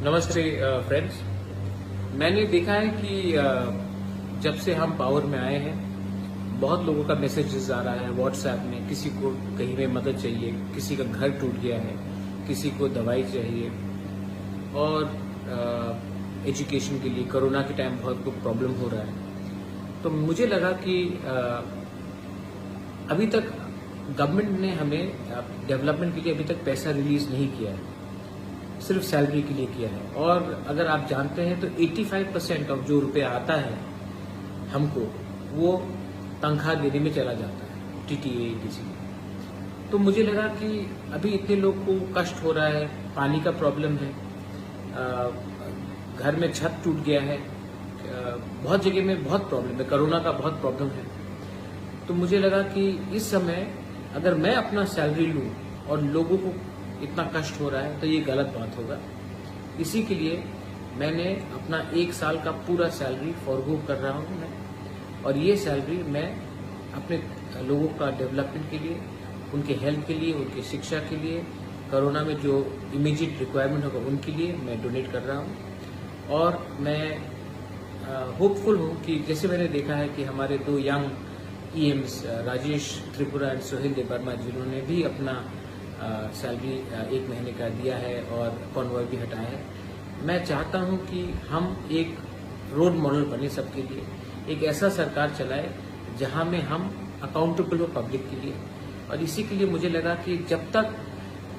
नमस्ते फ्रेंड्स। मैंने देखा है कि जब से हम पावर में आए हैं बहुत लोगों का मैसेजेस आ रहा है व्हाट्सएप में। किसी को कहीं में मदद चाहिए, किसी का घर टूट गया है, किसी को दवाई चाहिए और एजुकेशन के लिए कोरोना के टाइम बहुत कुछ प्रॉब्लम हो रहा है। तो मुझे लगा कि अभी तक गवर्नमेंट ने हमें डेवलपमेंट के लिए अभी तक पैसा रिलीज नहीं किया है, सिर्फ सैलरी के लिए किया है। और अगर आप जानते हैं तो 85% ऑफ जो रुपया आता है हमको वो तनख्वाह देने में चला जाता है, टीटीए किसी। तो मुझे लगा कि अभी इतने लोग को कष्ट हो रहा है, पानी का प्रॉब्लम है, घर में छत टूट गया है, बहुत जगह में बहुत प्रॉब्लम है, कोरोना का बहुत प्रॉब्लम है। तो मुझे लगा कि इस समय अगर मैं अपना सैलरी लूं और लोगों को इतना कष्ट हो रहा है तो ये गलत बात होगा। इसी के लिए मैंने अपना 1 साल का पूरा सैलरी फॉरगो कर रहा हूँ मैं, और ये सैलरी मैं अपने लोगों का डेवलपमेंट के लिए, उनके हेल्थ के लिए, उनकी शिक्षा के लिए, कोरोना में जो इमीडिएट रिक्वायरमेंट होगा उनके लिए मैं डोनेट कर रहा हूँ। और मैं होपफुल हूँ कि जैसे मैंने देखा है कि हमारे 2 यंग ईएम्स राजेश त्रिपुरा एंड सोहेल देवर्मा जिन्होंने भी अपना सैलरी 1 महीने का दिया है और कॉन्वॉय भी हटाया है। मैं चाहता हूं कि हम एक रोल मॉडल बने सबके लिए, एक ऐसा सरकार चलाए जहां में हम अकाउंटेबल हो पब्लिक के लिए। और इसी के लिए मुझे लगा कि जब तक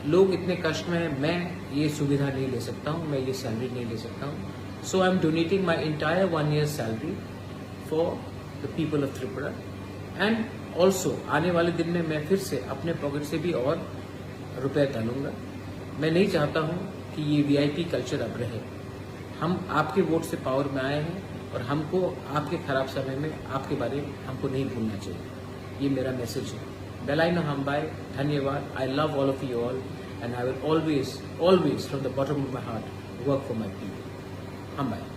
लोग इतने कष्ट में हैं मैं ये सुविधा नहीं ले सकता हूं, मैं ये सैलरी नहीं ले सकता हूं। So I am donating my entire 1 year salary for the people of Tripura. And also आने वाले दिन में मैं फिर से अपने पॉकेट से भी और रुपया डालूंगा। मैं नहीं चाहता हूं कि ये वीआईपी कल्चर अब रहे। हम आपके वोट से पावर में आए हैं और हमको आपके खराब समय में आपके बारे में हमको नहीं भूलना चाहिए। ये मेरा मैसेज है। बेलाइनो हम्बाई, धन्यवाद। I love all of you all and I will always from the bottom of my heart work for my people. हम्बाई।